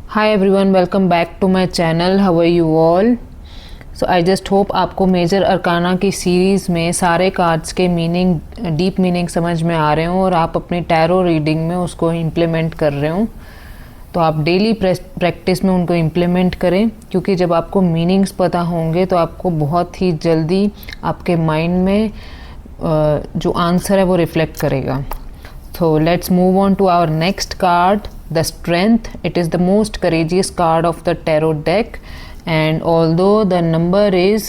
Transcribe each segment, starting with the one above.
Hi everyone, welcome back to my channel. How are you all? So I just hope आपको major arcana की series में सारे cards के meaning, deep meaning समझ में आ रहे हों और आप अपनी टैरो रीडिंग में उसको इम्प्लीमेंट कर रहे हों। तो आप डेली प्रैक्टिस में उनको इम्प्लीमेंट करें, क्योंकि जब आपको मीनिंग्स पता होंगे तो आपको बहुत ही जल्दी आपके माइंड में जो आंसर है वो रिफ्लेक्ट करेगा। So let's move on to our next card, the Strength. It is the most courageous card of the tarot deck, and although the number is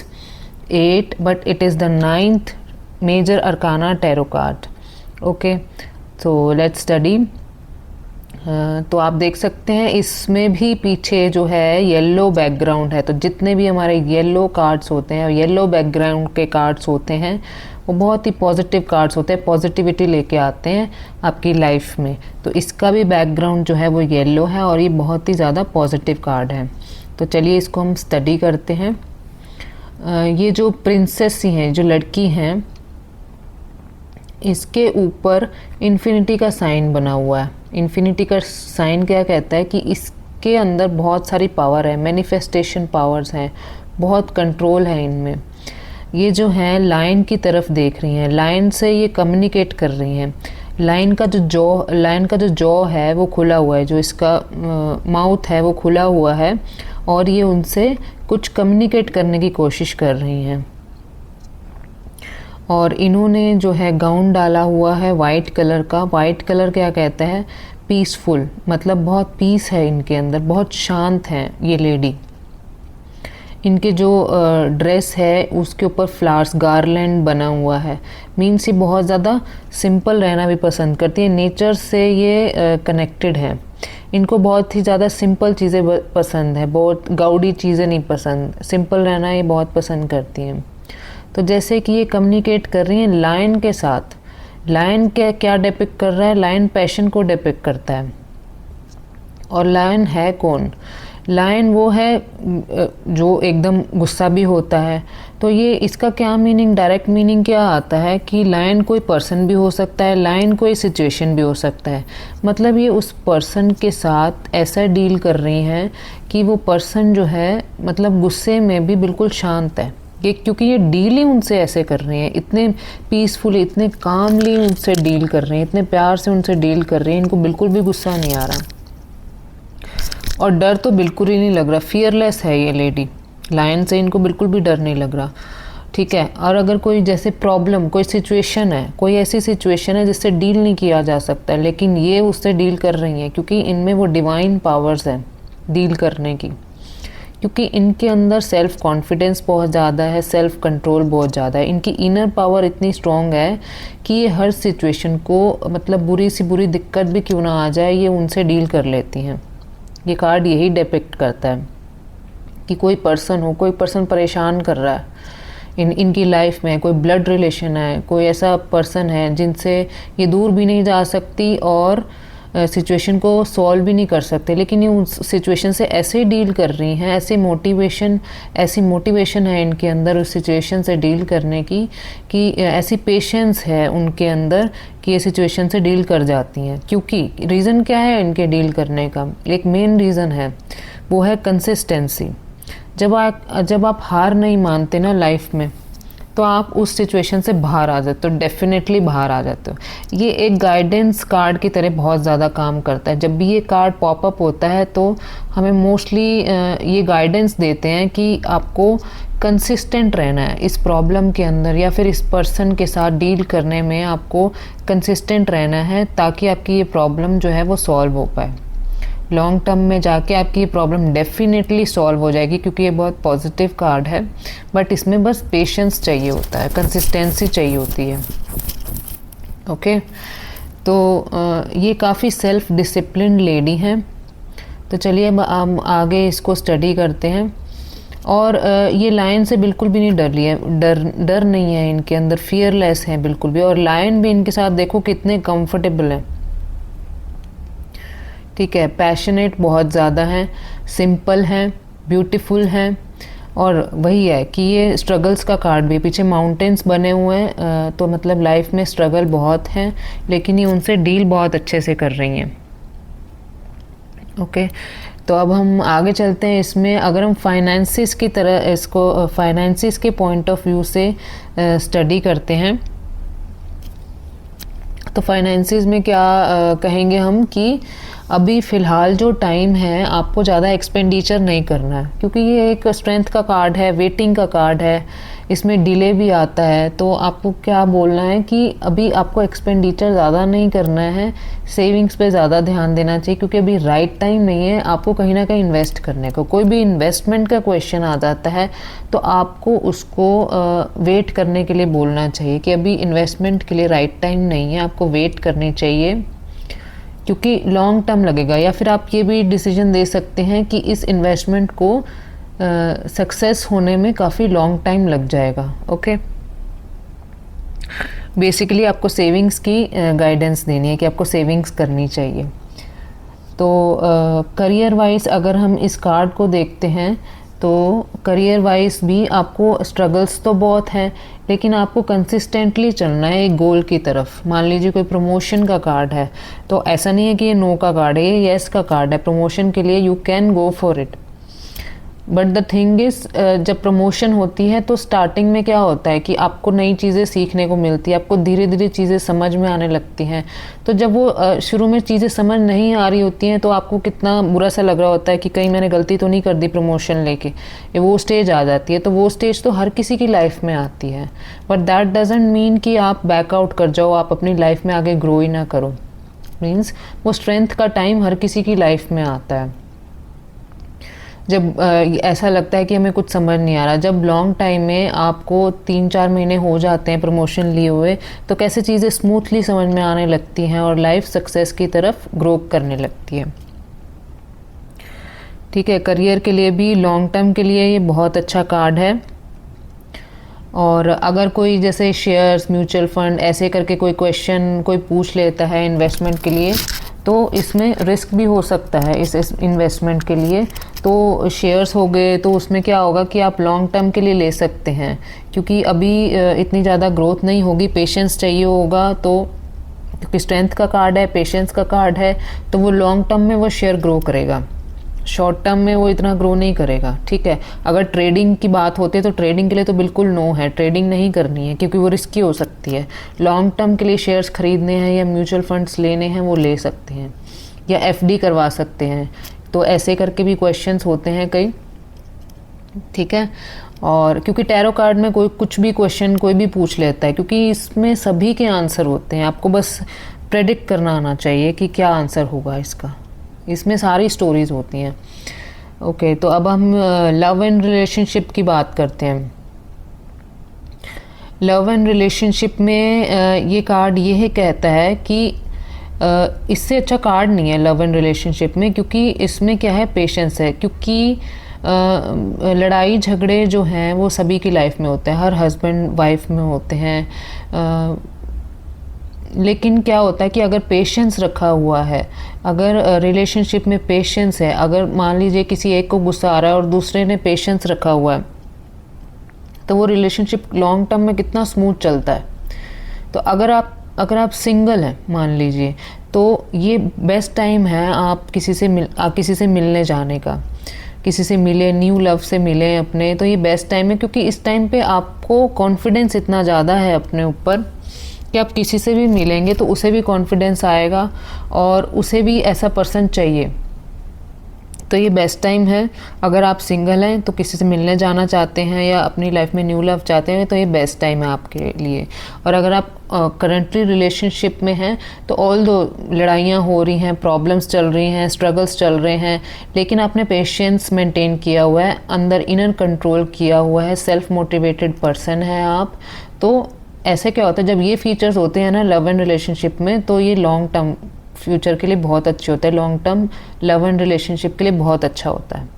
8, but it is the 9th major arcana tarot card. Okay, so let's study. तो आप देख सकते हैं इसमें भी पीछे जो है येलो बैकग्राउंड है। तो जितने भी हमारे येलो कार्ड्स होते हैं, येलो बैकग्राउंड के कार्ड्स होते हैं, वो बहुत ही पॉजिटिव कार्ड्स होते हैं, पॉजिटिविटी लेके आते हैं आपकी लाइफ में। तो इसका भी बैकग्राउंड जो है वो येलो है और ये बहुत ही ज़्यादा पॉजिटिव कार्ड है। तो चलिए इसको हम स्टडी करते हैं। ये जो प्रिंसेस हैं, जो लड़की हैं, इसके ऊपर इन्फिनिटी का साइन बना हुआ है। इन्फिनिटी का साइन क्या कहता है कि इसके अंदर बहुत सारी पावर है, मैनिफेस्टेशन पावर्स हैं, बहुत कंट्रोल है इनमें। ये जो हैं लाइन की तरफ देख रही हैं, लाइन से ये कम्युनिकेट कर रही हैं। लाइन का जो जॉ है वो खुला हुआ है, जो इसका माउथ है वो खुला हुआ है और ये उनसे कुछ कम्युनिकेट करने की कोशिश कर रही हैं। और इन्होंने जो है गाउन डाला हुआ है वाइट कलर का। वाइट कलर क्या कहता है? पीसफुल, मतलब बहुत पीस है इनके अंदर, बहुत शांत हैं ये लेडी। इनके जो ड्रेस है उसके ऊपर फ्लावर्स गार्लैंड बना हुआ है। मीन्स ये बहुत ज़्यादा सिंपल रहना भी पसंद करती है, नेचर से ये कनेक्टेड है। इनको बहुत ही ज़्यादा सिंपल चीज़ें पसंद है, बहुत गाउडी चीज़ें नहीं पसंद, सिंपल रहना ये बहुत पसंद करती हैं। तो जैसे कि ये कम्युनिकेट कर रही हैं लायन के साथ। लायन क्या डिपिक्ट कर रहा है? लायन पैशन को डिपिक्ट करता है। और लायन है कौन? लायन वो है जो एकदम गुस्सा भी होता है। तो ये इसका क्या मीनिंग, डायरेक्ट मीनिंग क्या आता है कि लायन कोई पर्सन भी हो सकता है, लायन कोई सिचुएशन भी हो सकता है। मतलब ये उस पर्सन के साथ ऐसा डील कर रही हैं कि वो पर्सन जो है मतलब गुस्से में भी बिल्कुल शांत है। ये क्योंकि ये डील ही उनसे ऐसे कर रही हैं, इतने पीसफुली, इतने कामली उनसे डील कर रही हैं, इतने प्यार से उनसे डील कर रही हैं, इनको बिल्कुल भी गुस्सा नहीं आ रहा और डर तो बिल्कुल ही नहीं लग रहा। फियरलेस है ये लेडी। लायन से इनको बिल्कुल भी डर नहीं लग रहा, ठीक है। और अगर कोई जैसे प्रॉब्लम, कोई सिचुएशन है, कोई ऐसी सिचुएशन है जिससे डील नहीं किया जा सकता, लेकिन ये उससे डील कर रही हैं क्योंकि इनमें वो डिवाइन पावर्स हैं डील करने की। क्योंकि इनके अंदर सेल्फ़ कॉन्फिडेंस बहुत ज़्यादा है, सेल्फ़ कंट्रोल बहुत ज़्यादा है। इनकी इनर पावर इतनी स्ट्रॉन्ग है कि ये हर सिचुएशन को, मतलब बुरी सी बुरी दिक्कत भी क्यों ना आ जाए, ये उनसे डील कर लेती हैं। ये कार्ड यही डिपिक्ट करता है कि कोई पर्सन परेशान कर रहा है इनकी लाइफ में, कोई ब्लड रिलेशन है, कोई ऐसा पर्सन है जिनसे ये दूर भी नहीं जा सकती और सिचुएशन को सॉल्व भी नहीं कर सकते, लेकिन ये उस सिचुएशन से ऐसे डील कर रही हैं, ऐसी मोटिवेशन है इनके अंदर उस सिचुएशन से डील करने की, कि ऐसी पेशेंस है उनके अंदर कि ये सिचुएशन से डील कर जाती हैं। क्योंकि रीज़न क्या है इनके डील करने का? एक मेन रीज़न है, वो है कंसिस्टेंसी। जब आप हार नहीं मानते ना लाइफ में, तो आप उस सिचुएशन से बाहर आ जाते हो, डेफिनेटली बाहर आ जाते हो। ये एक गाइडेंस कार्ड की तरह बहुत ज़्यादा काम करता है। जब भी ये कार्ड पॉपअप होता है तो हमें मोस्टली ये गाइडेंस देते हैं कि आपको कंसिस्टेंट रहना है इस प्रॉब्लम के अंदर, या फिर इस पर्सन के साथ डील करने में आपको कंसिस्टेंट रहना है, ताकि आपकी ये प्रॉब्लम जो है वो सॉल्व हो पाए। लॉन्ग टर्म में जाके आपकी ये प्रॉब्लम डेफिनेटली सॉल्व हो जाएगी, क्योंकि ये बहुत पॉजिटिव कार्ड है। बट इसमें बस पेशेंस चाहिए होता है, कंसिस्टेंसी चाहिए होती है। ओके, तो ये काफ़ी सेल्फ डिसिप्लिन लेडी हैं। तो चलिए अब हम आगे इसको स्टडी करते हैं। और ये लायन से बिल्कुल भी नहीं डर रही है, डर नहीं है इनके अंदर, फियरलेस है बिल्कुल भी। और लायन भी इनके साथ देखो कितने कंफर्टेबल हैं, ठीक है। पैशनेट बहुत ज़्यादा हैं, सिंपल हैं, ब्यूटीफुल हैं। और वही है कि ये स्ट्रगल्स का कार्ड भी, पीछे माउंटेन्स बने हुए हैं, तो मतलब लाइफ में स्ट्रगल बहुत हैं, लेकिन ये उनसे डील बहुत अच्छे से कर रही हैं। ओके, तो अब हम आगे चलते हैं। इसमें अगर हम फाइनेंसिस की तरह इसको फाइनेंसिस के पॉइंट ऑफ व्यू से स्टडी करते हैं, तो फाइनेंसिस में क्या कहेंगे हम कि अभी फ़िलहाल जो टाइम है आपको ज़्यादा एक्सपेंडिचर नहीं करना है, क्योंकि ये एक स्ट्रेंथ का कार्ड है, वेटिंग का कार्ड है, इसमें डिले भी आता है। तो आपको क्या बोलना है कि अभी आपको एक्सपेंडिचर ज़्यादा नहीं करना है, सेविंग्स पे ज़्यादा ध्यान देना चाहिए, क्योंकि अभी राइट टाइम नहीं है आपको कहीं ना कहीं इन्वेस्ट करने को। कोई भी इन्वेस्टमेंट का क्वेश्चन आ जाता है तो आपको उसको वेट करने के लिए बोलना चाहिए कि अभी इन्वेस्टमेंट के लिए राइट टाइम नहीं है, आपको वेट करनी चाहिए, क्योंकि लॉन्ग टर्म लगेगा। या फिर आप ये भी डिसीजन दे सकते हैं कि इस इन्वेस्टमेंट को सक्सेस होने में काफ़ी लॉन्ग टाइम लग जाएगा। ओके, बेसिकली आपको सेविंग्स की गाइडेंस देनी है कि आपको सेविंग्स करनी चाहिए। तो करियर वाइज अगर हम इस कार्ड को देखते हैं तो करियर वाइज भी आपको स्ट्रगल्स तो बहुत हैं, लेकिन आपको कंसिस्टेंटली चलना है एक गोल की तरफ। मान लीजिए कोई प्रमोशन का कार्ड है, तो ऐसा नहीं है कि ये नो का कार्ड है, ये येस का कार्ड है। प्रमोशन के लिए you can go for it, but the thing is जब प्रमोशन होती है तो स्टार्टिंग में क्या होता है कि आपको नई चीज़ें सीखने को मिलती है, आपको धीरे धीरे चीज़ें समझ में आने लगती हैं। तो जब वो शुरू में चीज़ें समझ नहीं आ रही होती हैं तो आपको कितना बुरा सा लग रहा होता है कि कहीं मैंने गलती तो नहीं कर दी प्रमोशन लेके। ये वो स्टेज आ जाती है, तो वो स्टेज तो हर किसी की लाइफ में आती है, बट दैट डजेंट मीन कि आप बैकआउट कर जाओ, आप अपनी लाइफ में आगे ग्रो ही ना करो। मीन्स वो स्ट्रेंथ का टाइम हर किसी की लाइफ में आता है, जब ऐसा लगता है कि हमें कुछ समझ नहीं आ रहा। जब लॉन्ग टाइम में आपको 3-4 महीने हो जाते हैं प्रमोशन लिए हुए, तो कैसे चीज़ें स्मूथली समझ में आने लगती हैं और लाइफ सक्सेस की तरफ ग्रो करने लगती है। ठीक है, करियर के लिए भी लॉन्ग टर्म के लिए ये बहुत अच्छा कार्ड है। और अगर कोई जैसे शेयर्स, म्यूचुअल फंड ऐसे करके कोई क्वेश्चन कोई पूछ लेता है इन्वेस्टमेंट के लिए, तो इसमें रिस्क भी हो सकता है इस इन्वेस्टमेंट के लिए। तो शेयर्स हो गए तो उसमें क्या होगा कि आप लॉन्ग टर्म के लिए ले सकते हैं, क्योंकि अभी इतनी ज़्यादा ग्रोथ नहीं होगी, पेशेंस चाहिए होगा। तो क्योंकि स्ट्रेंथ का कार्ड है, पेशेंस का कार्ड है, तो वो लॉन्ग टर्म में वो शेयर ग्रो करेगा, शॉर्ट टर्म में वो इतना ग्रो नहीं करेगा। ठीक है, अगर ट्रेडिंग की बात होती है तो ट्रेडिंग के लिए तो बिल्कुल नो है, ट्रेडिंग नहीं करनी है, क्योंकि वो रिस्की हो सकती है। लॉन्ग टर्म के लिए शेयर्स खरीदने हैं या म्यूचुअल फंड्स लेने हैं वो ले सकते हैं, या एफडी करवा सकते हैं। तो ऐसे करके भी क्वेश्चंस होते हैं कई। ठीक है, और क्योंकि टैरो कार्ड में कोई कुछ भी क्वेश्चन कोई भी पूछ लेता है, क्योंकि इसमें सभी के आंसर होते हैं, आपको बस प्रेडिक्ट करना आना चाहिए कि क्या आंसर होगा इसका। इसमें सारी स्टोरीज होती हैं। ओके, तो अब हम लव एंड रिलेशनशिप की बात करते हैं। लव एंड रिलेशनशिप में ये कार्ड ये कहता है कि इससे अच्छा कार्ड नहीं है लव एंड रिलेशनशिप में, क्योंकि इसमें क्या है, पेशेंस है। क्योंकि लड़ाई झगड़े जो हैं वो सभी की लाइफ में होते हैं, हर हस्बैंड वाइफ में होते हैं। लेकिन क्या होता है कि अगर पेशेंस रखा हुआ है, अगर रिलेशनशिप में पेशेंस है, अगर मान लीजिए किसी एक को गुस्सा आ रहा है और दूसरे ने पेशेंस रखा हुआ है, तो वो रिलेशनशिप लॉन्ग टर्म में कितना स्मूथ चलता है। तो अगर आप सिंगल हैं मान लीजिए, तो ये बेस्ट टाइम है आप किसी से मिलने जाने का, किसी से मिले, न्यू लव से मिले अपने, तो ये बेस्ट टाइम है। क्योंकि इस टाइम पे आपको कॉन्फिडेंस इतना ज़्यादा है अपने ऊपर कि आप किसी से भी मिलेंगे तो उसे भी कॉन्फिडेंस आएगा और उसे भी ऐसा पर्सन चाहिए। तो ये बेस्ट टाइम है। अगर आप सिंगल हैं तो किसी से मिलने जाना चाहते हैं या अपनी लाइफ में न्यू लव चाहते हैं, तो ये बेस्ट टाइम है आपके लिए। और अगर आप करंटली रिलेशनशिप में हैं तो ऑल दो लड़ाइयाँ हो रही हैं, प्रॉब्लम्स चल रही हैं, स्ट्रगल्स चल रहे हैं, लेकिन आपने पेशेंस मेंटेन किया हुआ है, अंदर इनर कंट्रोल किया हुआ है, सेल्फ मोटिवेटेड पर्सन है आप। तो ऐसे क्या होता है, जब ये फीचर्स होते हैं ना लव एंड रिलेशनशिप में, तो ये लॉन्ग टर्म फ्यूचर के लिए बहुत अच्छे होते हैं। Long term love and relationship के लिए बहुत अच्छा होता है।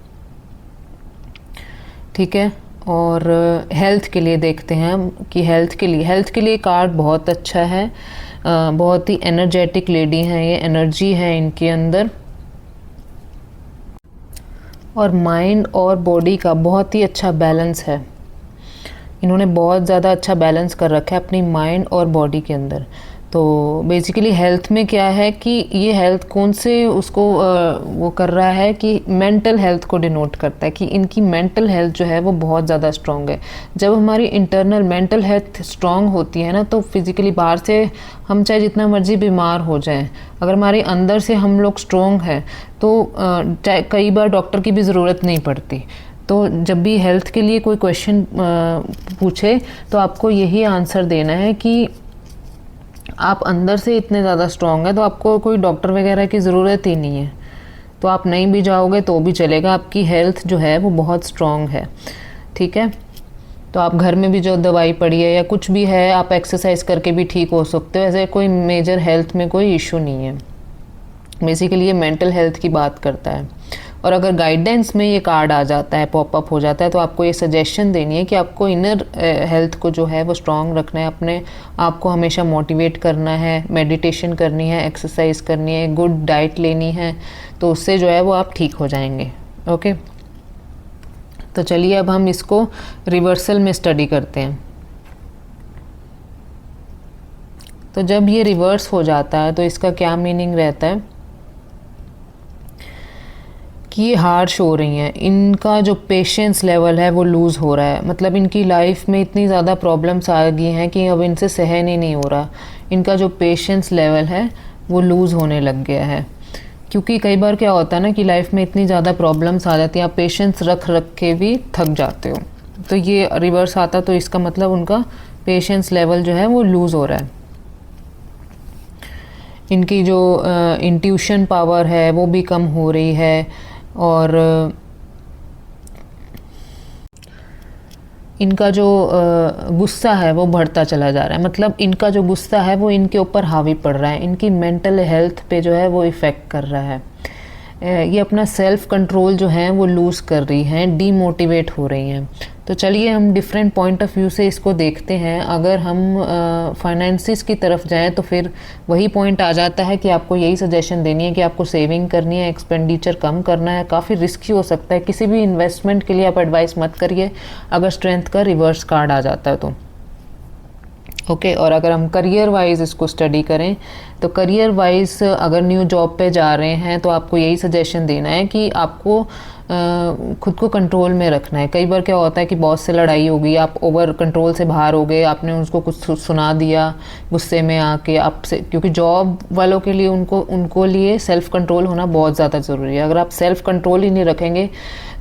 ठीक है, और हेल्थ के लिए देखते हैं हम कि हेल्थ के लिए कार्ड बहुत अच्छा है। बहुत ही एनर्जेटिक लेडी हैं ये, एनर्जी है इनके अंदर, और माइंड और बॉडी का बहुत ही अच्छा बैलेंस है। इन्होंने बहुत ज़्यादा अच्छा बैलेंस कर रखा है अपनी माइंड और बॉडी के अंदर। तो बेसिकली हेल्थ में क्या है कि ये हेल्थ कौन से उसको वो कर रहा है कि मेंटल हेल्थ को डिनोट करता है कि इनकी मेंटल हेल्थ जो है वो बहुत ज़्यादा स्ट्रॉन्ग है। जब हमारी इंटरनल मेंटल हेल्थ स्ट्रॉन्ग होती है ना, तो फिज़िकली बाहर से हम चाहे जितना मर्जी बीमार हो जाएं, अगर हमारे अंदर से हम लोग स्ट्रॉन्ग हैं तो चाहे कई बार डॉक्टर की भी ज़रूरत नहीं पड़ती। तो जब भी हेल्थ के लिए कोई क्वेश्चन पूछे तो आपको यही आंसर देना है कि आप अंदर से इतने ज़्यादा स्ट्रॉन्ग है तो आपको कोई डॉक्टर वगैरह की ज़रूरत ही नहीं है। तो आप नहीं भी जाओगे तो भी चलेगा, आपकी हेल्थ जो है वो बहुत स्ट्रॉन्ग है। ठीक है, तो आप घर में भी जो दवाई पड़ी है या कुछ भी है, आप एक्सरसाइज करके भी ठीक हो सकते हो। ऐसे कोई मेजर हेल्थ में कोई इशू नहीं है। बेसिकली ये मेंटल हेल्थ की बात करता है। और अगर गाइडेंस में ये कार्ड आ जाता है, पॉपअप हो जाता है, तो आपको ये सजेशन देनी है कि आपको इनर हेल्थ को जो है वो स्ट्रॉन्ग रखना है, अपने आप को हमेशा मोटिवेट करना है, मेडिटेशन करनी है, एक्सरसाइज करनी है, गुड डाइट लेनी है, तो उससे जो है वो आप ठीक हो जाएंगे। ओके, तो चलिए अब हम इसको रिवर्सल में स्टडी करते हैं। तो जब ये रिवर्स हो जाता है तो इसका क्या मीनिंग रहता है कि ये हार्श हो रही हैं, इनका जो पेशेंस लेवल है वो लूज़ हो रहा है। मतलब इनकी लाइफ में इतनी ज़्यादा प्रॉब्लम्स आ गई हैं कि अब इनसे सहन ही नहीं हो रहा। इनका जो पेशेंस लेवल है वो लूज़ होने लग गया है। क्योंकि कई बार क्या होता है ना कि लाइफ में इतनी ज़्यादा प्रॉब्लम्स आ जाती हैं, आप पेशेंस रख रख के भी थक जाते हो। तो ये रिवर्स आता तो इसका मतलब उनका पेशेंस लेवल जो है वो लूज़ हो रहा है। इनकी जो इंट्यूशन पावर है वो भी कम हो रही है, और इनका जो गुस्सा है वो बढ़ता चला जा रहा है। मतलब इनका जो गुस्सा है वो इनके ऊपर हावी पड़ रहा है, इनकी मेंटल हेल्थ पे जो है वो इफ़ेक्ट कर रहा है। ये अपना सेल्फ कंट्रोल जो है वो लूज़ कर रही हैं, डीमोटिवेट हो रही हैं। तो चलिए हम डिफरेंट पॉइंट ऑफ व्यू से इसको देखते हैं। अगर हम फाइनेंसिस की तरफ जाएं तो फिर वही पॉइंट आ जाता है कि आपको यही सजेशन देनी है कि आपको सेविंग करनी है, एक्सपेंडिचर कम करना है। काफ़ी रिस्की हो सकता है, किसी भी इन्वेस्टमेंट के लिए आप एडवाइस मत करिए अगर स्ट्रेंथ का रिवर्स कार्ड आ जाता है तो। ओके, और अगर हम करियर वाइज इसको स्टडी करें तो करियर वाइज अगर न्यू जॉब पे जा रहे हैं तो आपको यही सजेशन देना है कि आपको खुद को कंट्रोल में रखना है। कई बार क्या होता है कि बॉस से लड़ाई हो गई, आप ओवर कंट्रोल से बाहर हो गए, आपने उसको कुछ सुना दिया गुस्से में आके आपसे, क्योंकि जॉब वालों के लिए उनको लिए सेल्फ कंट्रोल होना बहुत ज़्यादा ज़रूरी है। अगर आप सेल्फ कंट्रोल ही नहीं रखेंगे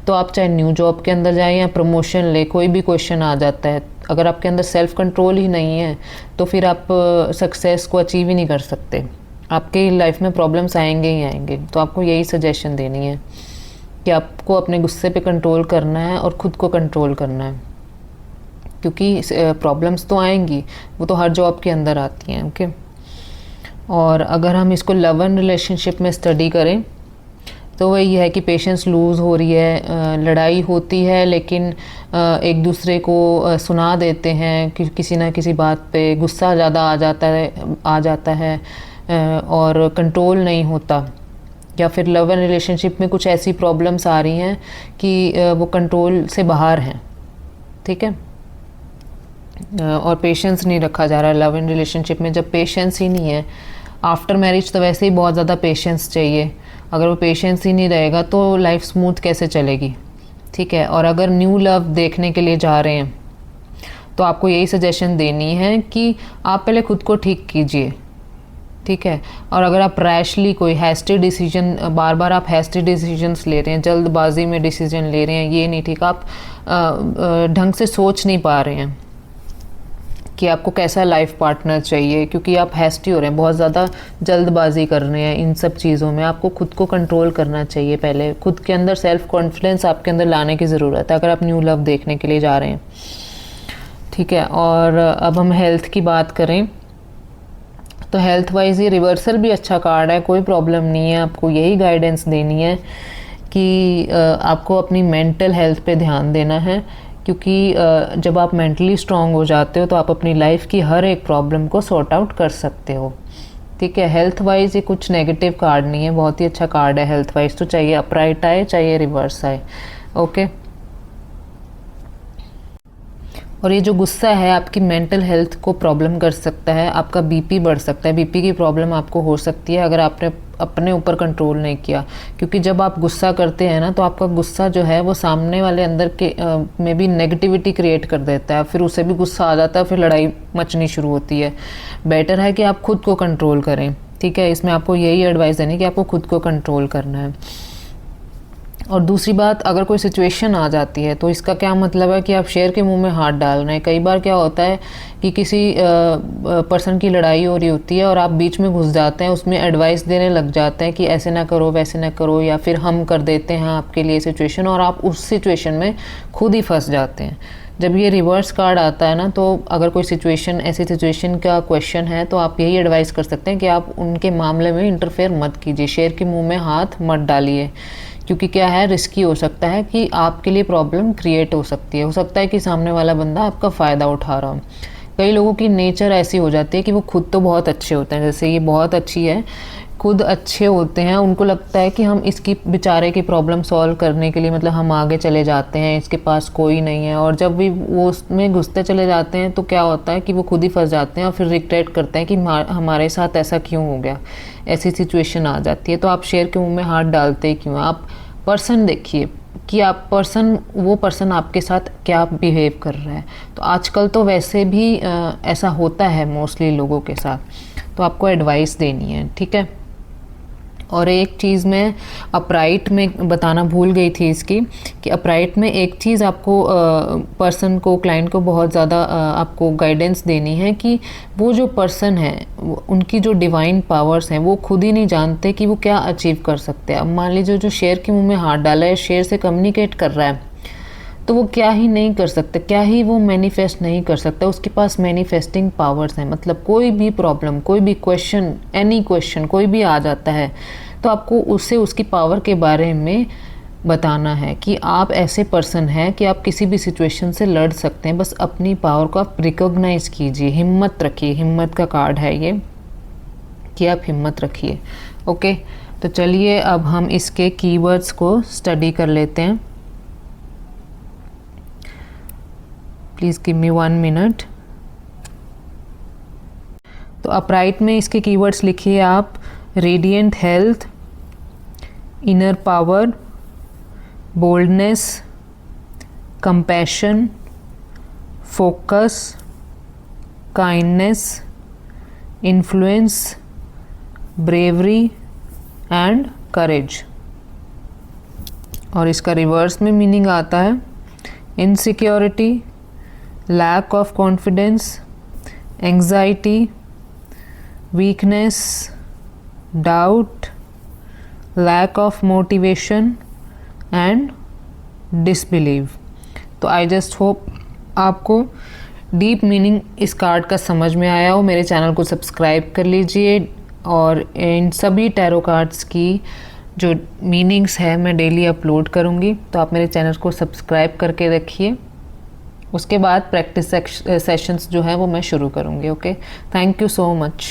तो आप चाहे न्यू जॉब के अंदर जाएं या प्रमोशन ले, कोई भी क्वेश्चन आ जाता है, अगर आपके अंदर सेल्फ कंट्रोल ही नहीं है तो फिर आप सक्सेस को अचीव ही नहीं कर सकते। आपके लाइफ में प्रॉब्लम्स आएंगे ही आएंगे। तो आपको यही सजेशन देनी है कि आपको अपने गुस्से पे कंट्रोल करना है और ख़ुद को कंट्रोल करना है, क्योंकि प्रॉब्लम्स तो आएंगी, वो तो हर जॉब के अंदर आती हैं। ओके, और अगर हम इसको लव एंड रिलेशनशिप में स्टडी करें तो वही है कि पेशेंस लूज़ हो रही है, लड़ाई होती है लेकिन एक दूसरे को सुना देते हैं कि किसी ना किसी बात पे गुस्सा ज़्यादा आ जाता है और कंट्रोल नहीं होता। या फिर लव एंड रिलेशनशिप में कुछ ऐसी प्रॉब्लम्स आ रही हैं कि वो कंट्रोल से बाहर हैं। ठीक है, और पेशेंस नहीं रखा जा रहा है लव एंड रिलेशनशिप में। जब पेशेंस ही नहीं है, आफ्टर मैरिज तो वैसे ही बहुत ज़्यादा पेशेंस चाहिए, अगर वो पेशेंस ही नहीं रहेगा तो लाइफ स्मूथ कैसे चलेगी। ठीक है, और अगर न्यू लव देखने के लिए जा रहे हैं तो आपको यही सजेशन देनी है कि आप पहले खुद को ठीक कीजिए। ठीक है, और अगर आप रैशली कोई हैस्टी डिसीजन, बार बार आप हैस्टी डिसीजंस ले रहे हैं, जल्दबाजी में डिसीजन ले रहे हैं, ये नहीं ठीक। आप ढंग से सोच नहीं पा रहे हैं कि आपको कैसा लाइफ पार्टनर चाहिए, क्योंकि आप हैस्टी हो रहे हैं, बहुत ज़्यादा जल्दबाजी कर रहे हैं इन सब चीज़ों में। आपको खुद को कंट्रोल करना चाहिए, पहले खुद के अंदर सेल्फ कॉन्फिडेंस आपके अंदर लाने की ज़रूरत है अगर आप न्यू लव देखने के लिए जा रहे हैं। ठीक है, और अब हम हेल्थ की बात करें तो हेल्थ वाइज ये रिवर्सल भी अच्छा कार्ड है, कोई प्रॉब्लम नहीं है। आपको यही गाइडेंस देनी है कि आपको अपनी मेंटल हेल्थ पे ध्यान देना है, क्योंकि जब आप मेंटली स्ट्रांग हो जाते हो तो आप अपनी लाइफ की हर एक प्रॉब्लम को सॉर्ट आउट कर सकते हो। ठीक है, हेल्थ वाइज ये कुछ नेगेटिव कार्ड नहीं है, बहुत ही अच्छा कार्ड है हेल्थ वाइज। तो चाहिए अपराइट आए चाहिए रिवर्स आए। ओके, और ये जो गुस्सा है आपकी मेंटल हेल्थ को प्रॉब्लम कर सकता है, आपका बीपी बढ़ सकता है, बीपी की प्रॉब्लम आपको हो सकती है अगर आपने अपने ऊपर कंट्रोल नहीं किया। क्योंकि जब आप गुस्सा करते हैं ना, तो आपका गुस्सा जो है वो सामने वाले अंदर के में भी नेगेटिविटी क्रिएट कर देता है, फिर उसे भी गुस्सा आ जाता है, फिर लड़ाई मचनी शुरू होती है। बेटर है कि आप खुद को कंट्रोल करें, ठीक है। इसमें आपको यही एडवाइस देनी कि आपको खुद को कंट्रोल करना है। और दूसरी बात, अगर कोई सिचुएशन आ जाती है तो इसका क्या मतलब है कि आप शेर के मुंह में हाथ डाल रहे हैं। कई बार क्या होता है कि किसी पर्सन की लड़ाई हो रही होती है और आप बीच में घुस जाते हैं, उसमें एडवाइस देने लग जाते हैं कि ऐसे ना करो, वैसे ना करो, या फिर हम कर देते हैं आपके लिए सिचुएशन, और आप उस सिचुएशन में खुद ही फंस जाते हैं। जब ये रिवर्स कार्ड आता है ना, तो अगर कोई सिचुएशन, ऐसी सिचुएशन का क्वेश्चन है, तो आप यही एडवाइस कर सकते हैं कि आप उनके मामले में इंटरफेयर मत कीजिए, शेर के मुंह में हाथ मत डालिए। क्योंकि क्या है, रिस्की हो सकता है कि आपके लिए प्रॉब्लम क्रिएट हो सकती है। हो सकता है कि सामने वाला बंदा आपका फ़ायदा उठा रहा हो। कई लोगों की नेचर ऐसी हो जाती है कि वो खुद तो बहुत अच्छे होते हैं, जैसे ये बहुत अच्छी है, खुद अच्छे होते हैं, उनको लगता है कि हम इसकी बेचारे की प्रॉब्लम सॉल्व करने के लिए, मतलब हम आगे चले जाते हैं, इसके पास कोई नहीं है। और जब भी वो उसमें घुसते चले जाते हैं तो क्या होता है कि वो खुद ही फंस जाते हैं और फिर रिग्रेट करते हैं कि हमारे साथ ऐसा क्यों हो गया, ऐसी सिचुएशन आ जाती है। तो आप शेर के मुंह में हाथ डालते क्यों? आप पर्सन देखिए कि आप वो पर्सन आपके साथ क्या बिहेव कर रहा है। तो आजकल तो वैसे भी ऐसा होता है मोस्टली लोगों के साथ, तो आपको एडवाइस देनी है, ठीक है। और एक चीज़ मैं अपराइट में बताना भूल गई थी इसकी, कि अपराइट में एक चीज़ आपको पर्सन को, क्लाइंट को बहुत ज़्यादा आपको गाइडेंस देनी है कि वो जो पर्सन है, उनकी जो डिवाइन पावर्स हैं, वो खुद ही नहीं जानते कि वो क्या अचीव कर सकते हैं। अब मान लीजिए जो शेर के मुंह में हाथ डाला है, शेर से कम्युनिकेट कर रहा है, तो वो क्या ही नहीं कर सकते, क्या ही वो मैनिफेस्ट नहीं कर सकता। उसके पास मैनिफेस्टिंग पावर्स हैं। मतलब कोई भी प्रॉब्लम, कोई भी क्वेश्चन, एनी क्वेश्चन कोई भी आ जाता है, तो आपको उससे उसकी पावर के बारे में बताना है कि आप ऐसे पर्सन हैं कि आप किसी भी सिचुएशन से लड़ सकते हैं। बस अपनी पावर को आप रिकॉग्नाइज कीजिए, हिम्मत रखिए। हिम्मत का कार्ड है ये, कि आप हिम्मत रखिए। ओके, तो चलिए अब हम इसके कीवर्ड्स को स्टडी कर लेते हैं। Please give me 1 minute. तो अपराइट में इसके कीवर्ड्स लिखिए आप: radiant health, inner power, boldness, compassion, focus, kindness, influence, bravery and courage. और इसका रिवर्स में मीनिंग आता है insecurity, lack of confidence, anxiety, weakness, doubt, lack of motivation and disbelief। तो आई जस्ट होप आपको डीप मीनिंग इस कार्ड का समझ में आया हो। मेरे चैनल को सब्सक्राइब कर लीजिए, और इन सभी टैरो कार्ड्स की जो मीनिंग्स है मैं डेली अपलोड करूँगी, तो आप मेरे चैनल को सब्सक्राइब करके रखिए। उसके बाद प्रैक्टिस सेशंस जो है वो मैं शुरू करूँगी। Okay, thank you so much.